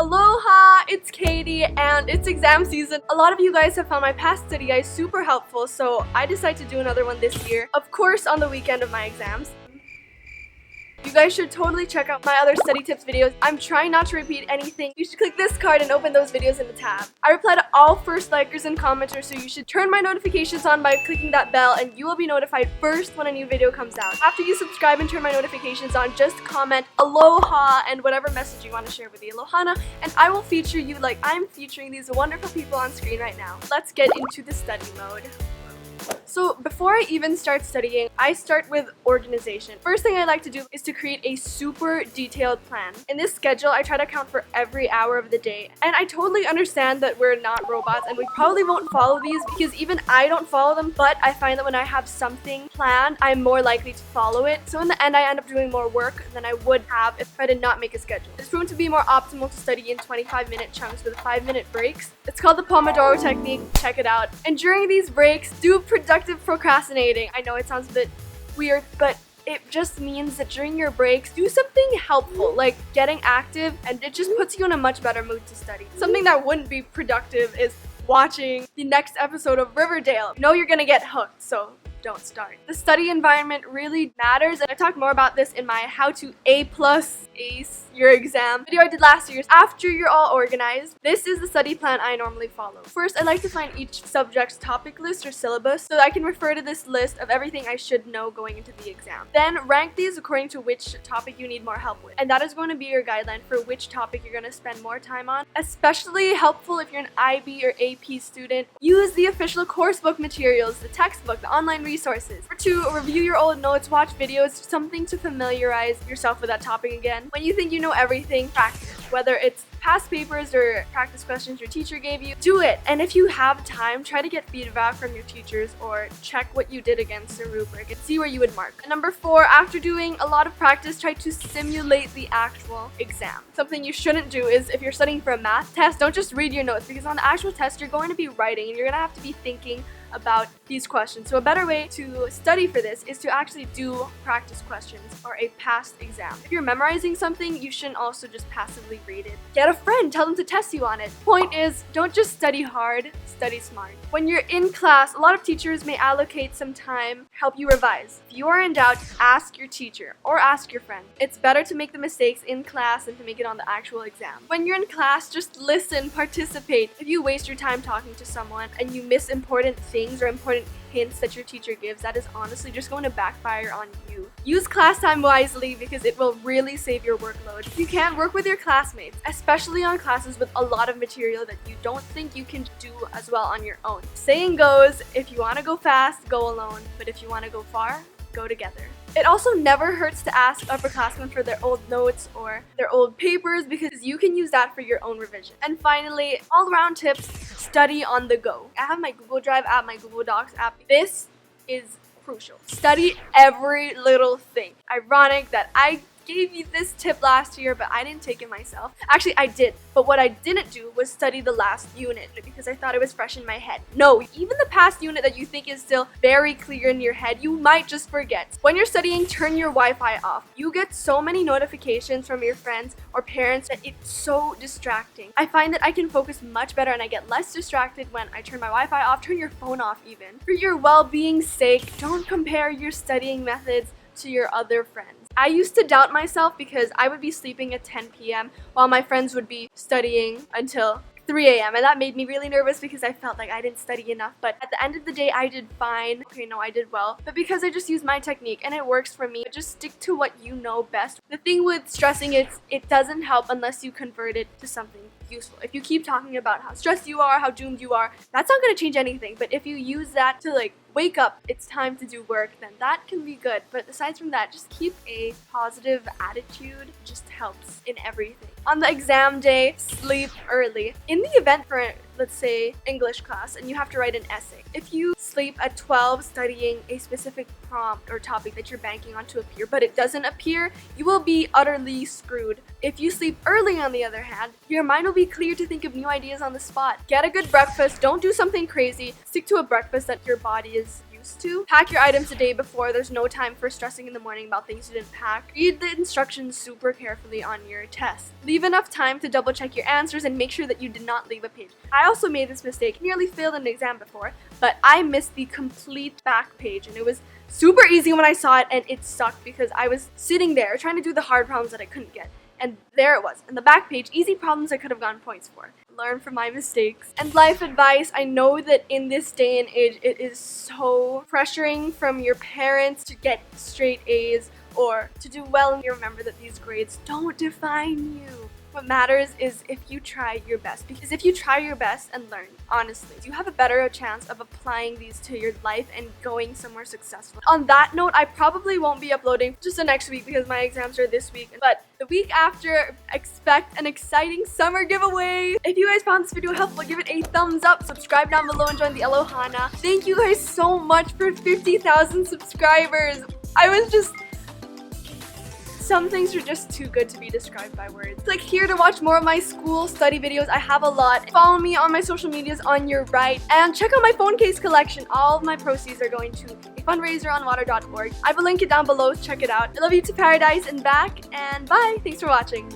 Aloha! It's Katie and it's exam season. A lot of you guys have found my past study guides super helpful, so I decided to do another one this year. Of course on the weekend of my exams. You guys should totally check out my other study tips videos. I'm trying not to repeat anything. You should click this card and open those videos in the tab. I reply to all first likers and commenters, so you should turn my notifications on by clicking that bell and you will be notified first when a new video comes out. After you subscribe and turn my notifications on, just comment aloha and whatever message you want to share with the Alohana, and I will feature you like I'm featuring these wonderful people on screen right now. Let's get into the study mode. So before I even start studying, I start with organization. First thing I like to do is to create a super detailed plan. In this schedule, I try to account for every hour of the day. And I totally understand that we're not robots and we probably won't follow these because even I don't follow them, but I find that when I have something planned, I'm more likely to follow it. So in the end, I end up doing more work than I would have if I did not make a schedule. It's proven to be more optimal to study in 25-minute chunks with 5-minute breaks. It's called the Pomodoro technique. Check it out. And during these breaks, do productive procrastinating. I know it sounds a bit weird, but it just means that during your breaks, do something helpful, like getting active, and it just puts you in a much better mood to study. Something that wouldn't be productive is watching the next episode of Riverdale. You know you're gonna get hooked, so don't start. The study environment really matters, and I talk more about this in my how to A+ ace your exam video I did last year. After you're all organized, this is the study plan I normally follow. First, I like to find each subject's topic list or syllabus so that I can refer to this list of everything I should know going into the exam. Then rank these according to which topic you need more help with, and that is going to be your guideline for which topic you're going to spend more time on. Especially helpful if you're an IB or AP student. Use the official coursebook materials, the textbook, the online resources. Or 2, review your old notes, watch videos, something to familiarize yourself with that topic again. When you think you know everything, practice. Whether it's past papers or practice questions your teacher gave you, do it. And if you have time, try to get feedback from your teachers or check what you did against the rubric and see where you would mark. And number 4, after doing a lot of practice, try to simulate the actual exam. Something you shouldn't do is if you're studying for a math test, don't just read your notes, because on the actual test you're going to be writing and you're going to have to be thinking about these questions. So a better way to study for this is to actually do practice questions or a past exam. If you're memorizing something, you shouldn't also just passively read it. Get a friend, tell them to test you on it. Point is, don't just study hard, study smart. When you're in class, a lot of teachers may allocate some time to help you revise. If you are in doubt, ask your teacher or ask your friend. It's better to make the mistakes in class than to make it on the actual exam. When you're in class, just listen, participate. If you waste your time talking to someone and you miss important things or important hints that your teacher gives, that is honestly just going to backfire on you. Use class time wisely because it will really save your workload. If you can, work with your classmates, especially on classes with a lot of material that you don't think you can do as well on your own. Saying goes, if you want to go fast, go alone, but if you want to go far, go together. It also never hurts to ask upperclassmen for their old notes or their old papers because you can use that for your own revision. And finally, all-around tips, study on the go. I have my Google Drive app, my Google Docs app. This is crucial. Study every little thing. Ironic that I gave you this tip last year, but I didn't take it myself. Actually, I did, but what I didn't do was study the last unit because I thought it was fresh in my head. No, even the past unit that you think is still very clear in your head, you might just forget. When you're studying, turn your Wi-Fi off. You get so many notifications from your friends or parents that it's so distracting. I find that I can focus much better and I get less distracted when I turn my Wi-Fi off, turn your phone off even. For your well-being's sake, don't compare your studying methods to your other friends. I used to doubt myself because I would be sleeping at 10 p.m. while my friends would be studying until 3 a.m. and that made me really nervous because I felt like I didn't study enough. But at the end of the day, I did fine. Okay, no, I did well. But because I just used my technique and it works for me, just stick to what you know best. The thing with stressing is it doesn't help unless you convert it to something useful. If you keep talking about how stressed you are, how doomed you are, that's not going to change anything. But if you use that to wake up, it's time to do work, then that can be good. But aside from that, just keep a positive attitude. It just helps in everything. On the exam day, sleep early. In the event for, let's say, English class, and you have to write an essay, if you sleep at 12 studying a specific prompt or topic that you're banking on to appear, but it doesn't appear, you will be utterly screwed. If you sleep early, on the other hand, your mind will be clear to think of new ideas on the spot. Get a good breakfast. Don't do something crazy. Stick to a breakfast that your body is used used to. Pack your items the day before. There's no time for stressing in the morning about things you didn't pack. Read the instructions super carefully on your test. Leave enough time to double check your answers and make sure that you did not leave a page. I also made this mistake. Nearly failed an exam before, but I missed the complete back page, and it was super easy when I saw it, and it sucked because I was sitting there trying to do the hard problems that I couldn't get. And there it was. In the back page, easy problems I could have gotten points for. Learn from my mistakes. And life advice, I know that in this day and age, it is so pressuring from your parents to get straight A's or to do well, and you remember that these grades don't define you. What matters is if you try your best, because if you try your best and learn, honestly, you have a better chance of applying these to your life and going somewhere successful. On that note, I probably won't be uploading just the next week because my exams are this week, but the week after, expect an exciting summer giveaway. If you guys found this video helpful, give it a thumbs up, subscribe down below, and join the Alohana. Thank you guys so much for 50,000 subscribers. Some things are just too good to be described by words. Click here to watch more of my school study videos. I have a lot. Follow me on my social medias on your right. And check out my phone case collection. All of my proceeds are going to a fundraiser on water.org. I will link it down below. Check it out. I love you to paradise and back. And bye. Thanks for watching.